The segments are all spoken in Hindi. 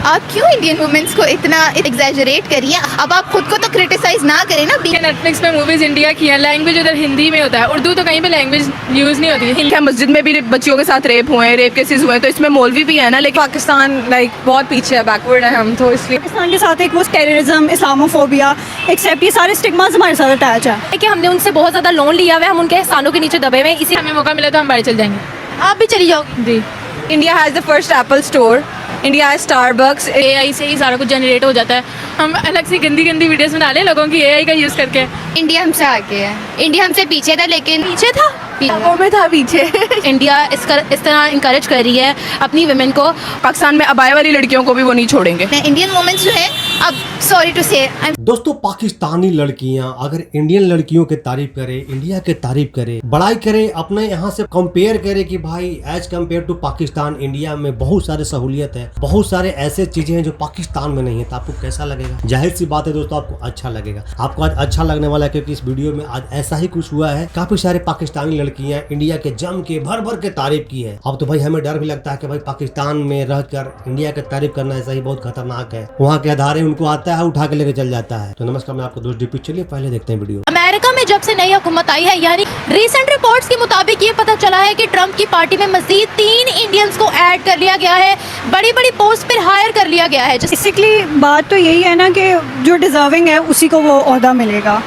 आप क्यों इंडियन वुमेन्स को इतना एग्जैजरेट करिए? अब आप खुद को तो क्रिटिसाइज ना करें ना। नेटफ्लिक्स पे मूवीज इंडिया की है, लैंग्वेज उधर हिंदी में होता है, उर्दू तो कहीं पे लैंग्वेज यूज नहीं होती है। क्या मस्जिद में भी बच्चियों के साथ रेप हुए हैं, रेप केसेस हुए हैं, तो इसमें मौलवी भी है ना। लेकिन पाकिस्तान बहुत पीछे है, बैकवर्ड है हम, तो इसलिए पाकिस्तान के साथ एक वो टेररिज्म, इस्लामोफोबिया, एक्सेप्ट ये सारे स्टिग्मास हमारे साथ अटैच है कि हमने उनसे बहुत ज़्यादा लोन लिया हुआ है, हम उनके एहसानों के नीचे दबे हुए हैं। इसी हमें मौका मिला तो हम बाहर चल जाएंगे। आप भी चली जाओ जी, India has the first Apple store, India has Starbucks. AI से ही सारा कुछ जनरेट हो जाता है। हम अलग से गंदी गंदी वीडियोस बना ले लोगों की एआई का यूज करके। इंडिया हमसे आगे है, इंडिया हमसे पीछे था, लेकिन पीछे था, वो में था पीछे। इंडिया इस तरह इंकरेज कर रही है अपनी वुमेन को। पाकिस्तान में अबाए वाली लड़कियों को भी वो नहीं छोड़ेंगे। इंडियन वुमेन्स जो है, अब सॉरी टू से दोस्तों, पाकिस्तानी लड़कियां अगर इंडियन लड़कियों की तारीफ करे, इंडिया के तारीफ करे, बड़ाई करे, अपने यहाँ से कंपेयर करे कि भाई as compare to Pakistan India में बहुत सारे सहूलियत है, बहुत सारे ऐसे चीजें हैं जो पाकिस्तान में नहीं है, तो आपको कैसा लगेगा? जाहिर सी बात है दोस्तों, आपको अच्छा लगेगा। आपको आज अच्छा लगने वाला है, क्योंकि इस वीडियो में आज ऐसा ही कुछ हुआ है। काफी सारे पाकिस्तानी लड़कियां इंडिया के जम के भर भर के तारीफ की है। अब तो भाई हमें डर भी लगता है कि भाई पाकिस्तान में रहकर इंडिया की तारीफ करना ऐसा ही बहुत खतरनाक है। वहाँ के आधारे उनको आता है, उठा के लेके चल जाता है। तो नमस्कार, मैं आपको दोस्त डीपी। चलिए पहले देखते हैं वीडियो। अमेरिका में जब से नई हुकूमत आई है, यानी रीसेंट रिपोर्ट्स के मुताबिक ये पता चला है कि ट्रंप की पार्टी में मजीद 3 इंडियंस को ऐड कर लिया गया है, बड़ी बड़ी पोस्ट पर हायर कर लिया गया है। बेसिकली बात तो यही है ना कि जो डिजर्विंग है उसी को वो ओहदा मिलेगा।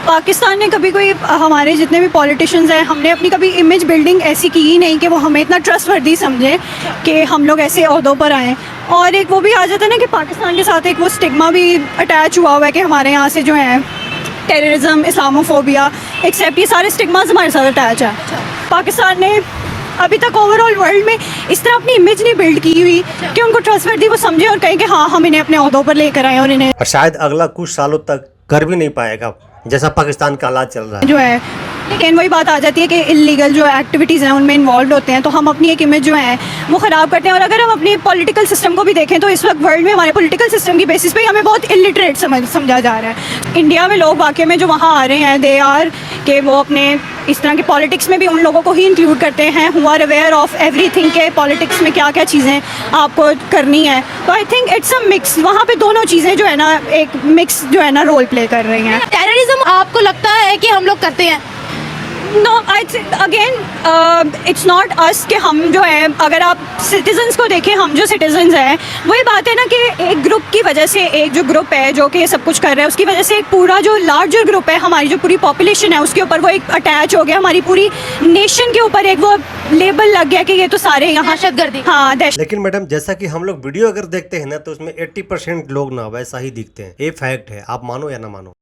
पाकिस्तान ने कभी कोई, हमारे जितने भी पॉलिटिशियंस हैं, हमने अपनी कभी इमेज बिल्डिंग ऐसी की ही नहीं कि वो हमें इतना ट्रस्टवर्दी समझे कि हम लोग ऐसे ओहदों पर आएँ। और एक वो भी आ जाता है ना कि पाकिस्तान के साथ एक वो स्टिग्मा भी अटैच हुआ हुआ है कि हमारे यहाँ से जो है टेररिज्म, इस्लामोफोबिया, एक्सेप्ट ये सारे स्टिग्मास हमारे साथ अटैच है। पाकिस्तान ने अभी तक ओवरऑल वर्ल्ड में इस तरह अपनी इमेज नहीं बिल्ड की हुई कि उनको ट्रस्टवर्दी वो समझे और कहें कि हाँ, हम इन्हें अपने ओहदों पर लेकर आए और इन्हें, और शायद अगला कुछ सालों तक कर भी नहीं पाएगा, जैसा पाकिस्तान का हालात चल रहा है जो है। लेकिन वही बात आ जाती है कि इलीगल जो एक्टिविटीज़ हैं उनमें इन्वॉल्व होते हैं, तो हम अपनी एक इमेज जो है वो ख़राब करते हैं। और अगर हम अपनी पॉलिटिकल सिस्टम को भी देखें तो इस वक्त वर्ल्ड में हमारे पॉलिटिकल सिस्टम की बेसिस पे हमें बहुत इलिटरेट समझा जा रहा है। इंडिया में लोग वाकई में जो वहाँ आ रहे हैं, दे आर कि वो अपने इस तरह की पॉलिटिक्स में भी उन लोगों को ही इंक्लूड करते हैं who are aware of everything के पॉलिटिक्स में क्या क्या चीज़ें आपको करनी है। तो I think it's a mix, वहाँ पे दोनों चीज़ें जो है ना एक मिक्स जो है ना रोल प्ले कर रही हैं। टेररिज्म आपको लगता है कि हम लोग करते हैं? No, I again it's not us कि हम जो है, अगर आप सिटीजन्स को देखें, हम जो सिटीजन्स हैं, वही बात है ना कि एक ग्रुप की वजह से, एक जो ग्रुप है जो कि ये सब कुछ कर रहा है, उसकी वजह से एक पूरा जो लार्जर ग्रुप है, हमारी जो पूरी पॉपुलेशन है उसके ऊपर वो एक अटैच हो गया, हमारी पूरी नेशन के ऊपर एक वो लेबल लग गया कि ये तो सारे यहाँ दहशतगर्दी। हाँ, दहशत। लेकिन मैडम, जैसा कि हम लोग वीडियो अगर देखते हैं ना, तो उसमें 80% लोग ना वैसा ही दिखते हैं। ये फैक्ट है, आप मानो या ना मानो।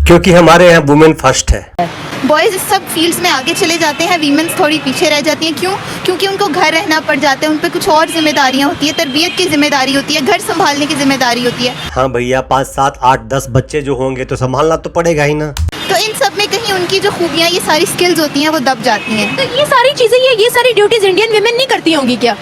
क्योंकि हमारे यहाँ वुमेन फर्स्ट है। बॉयज़ सब फील्ड्स में आगे चले जाते हैं, वीमेंस थोड़ी पीछे रह जाती हैं। क्यों? क्योंकि उनको घर रहना पड़ जाता है, उन पर कुछ और जिम्मेदारियां होती है, तरबियत की जिम्मेदारी होती है, घर संभालने की जिम्मेदारी होती है। हाँ भैया, 5, 7, 8, 10 बच्चे जो होंगे तो संभालना तो पड़ेगा ही ना। तो इन सब में कहीं उनकी जो खूबियाँ, ये सारी स्किल्स होती हैं, वो दब जाती हैं। तो ये सारी चीजें, ये सारी ड्यूटीज इंडियन विमेन नहीं करती होंगी क्या?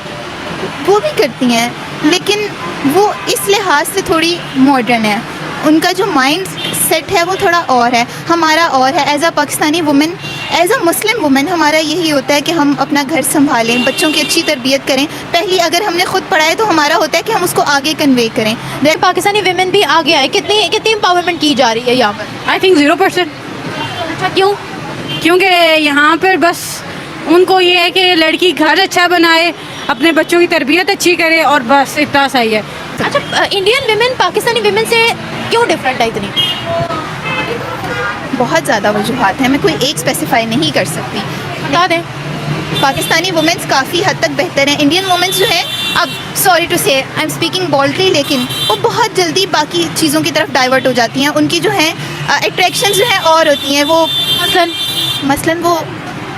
वो भी करती हैं, लेकिन वो इस लिहाज से थोड़ी मॉडर्न है, उनका जो माइंड सेट है वो थोड़ा और है, हमारा और है। As a Pakistani women, as a Muslim women, हमारा यही होता है कि हम अपना घर संभालें, बच्चों की अच्छी तरबियत करें। पहली अगर हमने खुद पढ़ा है तो हमारा होता है कि हम उसको आगे कन्वे करें। पाकिस्तानी विमेन भी आगे आए, कितनी एम्पावरमेंट की जा रही है यहाँ पर? I think 0%। अच्छा, क्यों? क्योंकि यहाँ पर बस उनको ये है कि लड़की घर अच्छा बनाए, अपने बच्चों की तरबियत अच्छी करे और बस इतना सही है। अच्छा, इंडियन विमेन पाकिस्तानी विमेन से क्यों डिफरेंट है इतनी? बहुत ज़्यादा वजूहात हैं, मैं कोई एक स्पेसिफाई नहीं कर सकती। बता दें। पाकिस्तानी वुमेंस काफ़ी हद तक बेहतर हैं। इंडियन वुमेंस जो हैं, अब सॉरी टू से आई एम स्पीकिंग बोल्डली, लेकिन वो बहुत जल्दी बाकी चीज़ों की तरफ डाइवर्ट हो जाती हैं। उनकी जो है अट्रैक्शन जो है और होती हैं, वो मसलन वो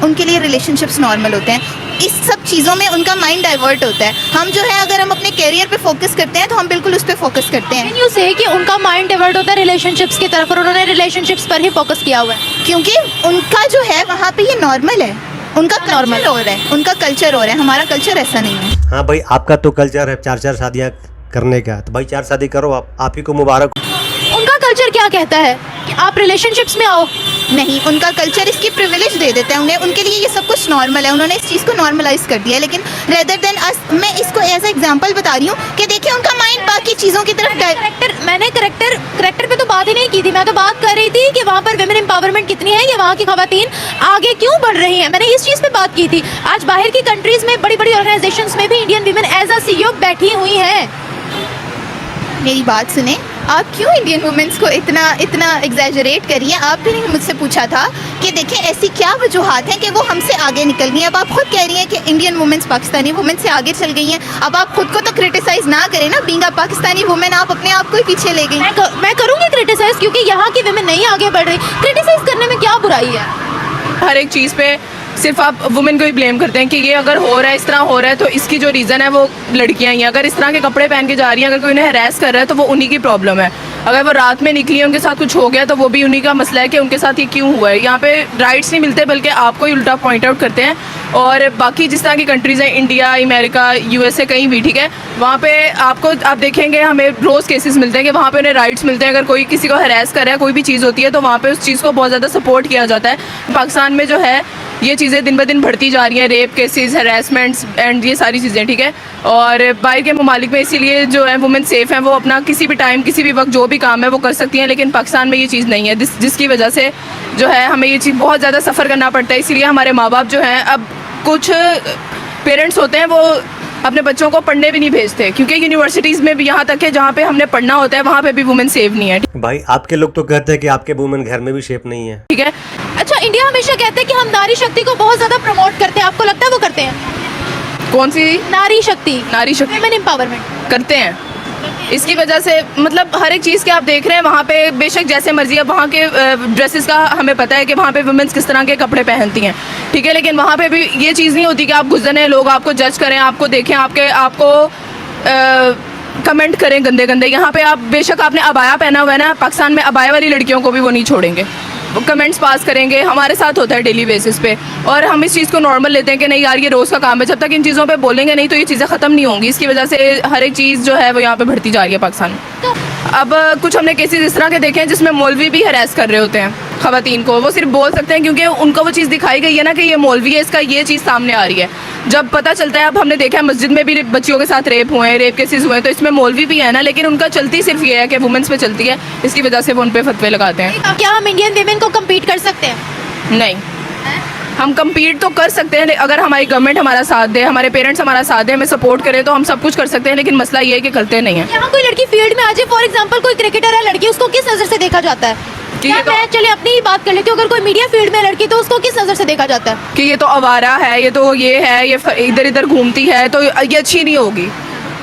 उनके लिए रिलेशनशिप्स नॉर्मल होते हैं। इस सब चीज़ों में उनका माइंड डाइवर्ट होता है। हम जो है, अगर हम अपने कैरियर पे फोकस करते हैं तो हम बिल्कुल उस पर फोकस करते हैं। कैन यू से कि उनका माइंड डाइवर्ट होता है रिलेशनशिप्स की तरफ और उन्होंने रिलेशनशिप्स पर ही फोकस किया हुआ है? क्योंकि उनका जो है वहाँ पे ये नॉर्मल है, उनका कल्चर और है, उनका कल्चर और है, हमारा कल्चर ऐसा नहीं है। हाँ भाई, आपका तो कल्चर है 4-4 शादियाँ करने का, तो भाई 4 शादी करो, आप ही को मुबारक। उनका कल्चर क्या कहता है कि आप रिलेशनशिप्स में आओ? नहीं, उनका कल्चर इसकी प्रिविलेज दे देता है उन्हें, उनके लिए ये सब कुछ नॉर्मल है, उन्होंने इस चीज़ को नॉर्मलाइज कर दिया है। लेकिन रेदर देन अस, मैं इसको एज एग्जांपल बता रही हूँ कि देखिए उनका माइंड बाकी चीज़ों की तरफ मैंने करेक्टर पे तो बात ही नहीं की थी, मैं तो बात कर रही थी कि वहाँ पर विमेन एम्पावरमेंट कितनी है, या वहाँ की खवातीन आगे क्यों बढ़ रही हैं। मैंने इस चीज़ पे बात की थी। आज बाहर की कंट्रीज़ में बड़ी बड़ी ऑर्गेनाइजेशंस में भी Indian women as a CEO बैठी हुई हैं। मेरी बात सुने, आप क्यों इंडियन वुमेन्स को इतना एग्जैजरेट करिए? आपने मुझसे पूछा था कि देखें ऐसी क्या वजूहात हैं कि वो हमसे आगे निकल गई हैं। अब आप खुद कह रही हैं कि इंडियन वुमेन्स पाकिस्तानी वुमेन से आगे चल गई हैं। अब आप खुद को तो क्रिटिसाइज ना करें ना, बीइंग अ पाकिस्तानी वुमेन आप अपने आप को ही पीछे ले गई। मैं करूँगी क्रिटिसाइज, क्योंकि यहाँ की विमेन नहीं आगे बढ़ रही। क्रिटिसाइज करने में क्या बुराई है? हर एक चीज़ पे सिर्फ आप वुमेन को ही ब्लेम करते हैं कि ये अगर हो रहा है, इस तरह हो रहा है, तो इसकी जो रीज़न है वो लड़कियां ही हैं। अगर इस तरह के कपड़े पहन के जा रही हैं, अगर कोई उन्हें हरास कर रहा है तो वो उन्हीं की प्रॉब्लम है। अगर वो रात में निकली है, उनके साथ कुछ हो गया, तो वो भी उन्हीं का मसला है कि उनके साथ ये क्यों हुआ है। यहाँ पे राइट्स नहीं मिलते, बल्कि आपको ही उल्टा पॉइंट आउट करते हैं। और बाकी जिस तरह की कंट्रीज़ हैं, इंडिया, अमेरिका, USA, कहीं भी, ठीक है, वहाँ पे आप देखेंगे हमें रोज़ केसेस मिलते हैं कि वहाँ पे उन्हें राइट्स मिलते हैं। अगर कोई किसी को हरास कर रहा है, कोई भी चीज़ होती है, तो वहाँ पे उस चीज़ को बहुत ज़्यादा सपोर्ट किया जाता है। पाकिस्तान में जो है ये चीज़ें दिन ब दिन बढ़ती जा रही हैं, रेप केसेस, हरासमेंट्स एंड ये सारी चीज़ें, ठीक है। और बाहर के ममालिक में इसीलिए जो है वुमेन सेफ़ हैं, वो अपना किसी भी टाइम, किसी भी वक्त जो भी काम है वो कर सकती हैं। लेकिन पाकिस्तान में ये चीज़ नहीं है, जिसकी वजह से जो है हमें ये चीज़ बहुत ज़्यादा सफ़र करना पड़ता है। इसीलिए हमारे माँ बाप जो हैं, अब कुछ पेरेंट्स होते हैं वो अपने बच्चों को पढ़ने भी नहीं भेजते, क्योंकि यूनिवर्सिटीज़ में भी, यहाँ तक है जहाँ पे हमने पढ़ना होता है, वहाँ पे भी वुमेन सेफ नहीं है। भाई आपके लोग तो कहते हैं कि आपके वुमेन घर में भी शेप नहीं है, ठीक है। अच्छा, इंडिया हमेशा कहते हैं कि हम नारी शक्ति को बहुत ज़्यादा प्रमोट करते हैं। आपको लगता है वो करते हैं? कौन सी नारी शक्ति? विमेन एम्पावरमेंट करते हैं। इसकी वजह से मतलब हर एक चीज़ के आप देख रहे हैं, वहाँ पे बेशक जैसे मर्जी है, वहाँ के ड्रेसेस का हमें पता है कि वहाँ पे वुमेन्स किस तरह के कपड़े पहनती हैं, ठीक है। लेकिन वहाँ पे भी ये चीज़ नहीं होती कि आप गुजरने लोग आपको जज करें, आपको देखें, आपको कमेंट करें गंदे गंदे। यहाँ पे आप बेशक आपने अबाया पहना हुआ है ना, पाकिस्तान में अबाया वाली लड़कियों को भी वो नहीं छोड़ेंगे, वो कमेंट्स पास करेंगे। हमारे साथ होता है डेली बेसिस पे, और हम इस चीज़ को नॉर्मल लेते हैं कि नहीं यार ये रोज़ का काम है। जब तक इन चीज़ों पे बोलेंगे नहीं तो ये चीज़ें ख़त्म नहीं होंगी। इसकी वजह से हर एक चीज़ जो है वो यहाँ पे बढ़ती जा रही है पाकिस्तान में। अब कुछ हमने केसेस इस तरह के देखे हैं जिसमें मौलवी भी हरास कर रहे होते हैं ख़वातीन को। वो सिर्फ बोल सकते हैं क्योंकि उनको वो चीज़ दिखाई गई है ना कि ये मौलवी है, इसका ये चीज़ सामने आ रही है। जब पता चलता है, अब हमने देखा है मस्जिद में भी बच्चियों के साथ रेप हुए हैं, रेप केसेस हुए हैं, तो इसमें मौलवी भी है ना, लेकिन उनका चलती सिर्फ ये है कि वुमेन्स पे चलती है, इसकी वजह से वो उन पर फतवे लगाते हैं। क्या हम इंडियन विमेन को कम्पीट कर सकते हैं? नहीं, हम कम्पीट तो कर सकते हैं अगर हमारी गवर्नमेंट हमारा साथ दे, हमारे पेरेंट्स हमारा साथ दे, हमें सपोर्ट करें तो हम सब कुछ कर सकते हैं। लेकिन मसला ये है कि करते नहीं है। यहाँ कोई लड़की फील्ड में आ जाए, फॉर एग्जांपल कोई क्रिकेटर है लड़की, उसको किस नज़र से देखा जाता है? मैं चलिए अपनी ही बात कर लेती हूँ, अगर कोई मीडिया फील्ड में लड़की तो उसको किस नज़र से देखा जाता है? कि ये तो आवारा है, ये तो ये है, ये इधर इधर घूमती है, तो ये अच्छी नहीं होगी।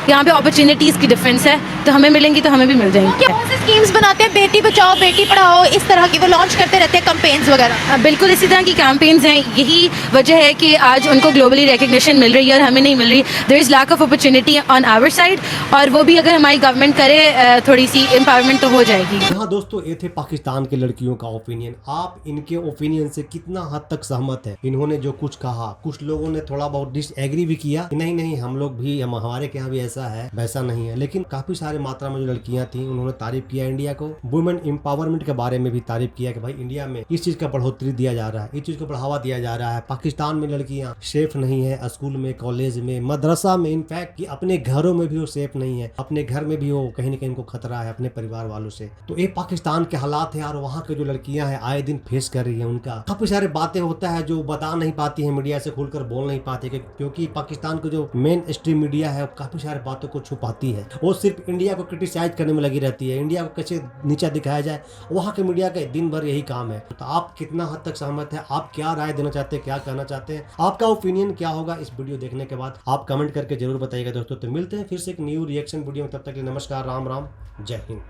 यहाँ पे अपॉर्चुनिटीज़ की डिफरेंस है, तो हमें मिलेंगी तो हमें भी मिल जाएंगी। क्या बहुत से स्कीम्स बनाते हैं, बेटी बचाओ बेटी पढ़ाओ, इस तरह की वो लॉन्च करते रहते हैं कैंपेन्स वगैरह। बिल्कुल इसी तरह की कैंपेन्स हैं, यही वजह है कि आज उनको ग्लोबली रिकग्निशन मिल रही है और हमें नहीं मिल रही। There is lack of opportunity on our side, और वो भी अगर हमारी गवर्नमेंट करे थोड़ी सी एम्पावरमेंट तो हो जाएगी। यहाँ दोस्तों ये थे पाकिस्तान के लड़कियों का ओपिनियन। आप इनके ओपिनियन से कितना हद तक सहमत है? इन्होंने जो कुछ कहा, कुछ लोगों ने थोड़ा बहुत डिसएग्री भी किया, नहीं नहीं हम लोग भी, हमारे यहाँ भी ऐसा है वैसा नहीं है, लेकिन काफी सारे मात्रा में जो लड़कियां थी उन्होंने तारीफ किया इंडिया को। वुमेन एम्पावरमेंट के बारे में भी तारीफ किया कि भाई इंडिया में इस चीज का बढ़ोतरी दिया जा रहा है, इस चीज को बढ़ावा दिया जा रहा है। पाकिस्तान में लड़कियां सेफ नहीं है, स्कूल में, कॉलेज में, मदरसा में, इनफैक्ट कि अपने घरों में भी वो सेफ नहीं है, अपने घर में भी वो कहीं ना कहीं उनको खतरा है अपने परिवार वालों से। तो ये पाकिस्तान के हालात है और वहाँ के जो लड़कियां हैं आए दिन फेस कर रही है। उनका काफी सारे बातें होता है जो बता नहीं पाती है, मीडिया से खुलकर बोल नहीं पाती, क्योंकि पाकिस्तान का जो मेन स्ट्रीम मीडिया है काफी सारे बातों को छुपाती है। वो सिर्फ इंडिया को क्रिटिसाइज करने में लगी रहती है, इंडिया को कैसे नीचा दिखाया जाए, वहाँ के मीडिया का दिन भर यही काम है। तो आप कितना हद तक सहमत है? आप क्या राय देना चाहते हैं, क्या कहना चाहते हैं? आपका ओपिनियन क्या होगा इस वीडियो देखने के बाद? आप कमेंट करके जरूर बताइएगा दोस्तों। तो मिलते हैं फिर से एक न्यू रिएक्शन वीडियो में, तब तक के लिए नमस्कार, राम राम, जय हिंद।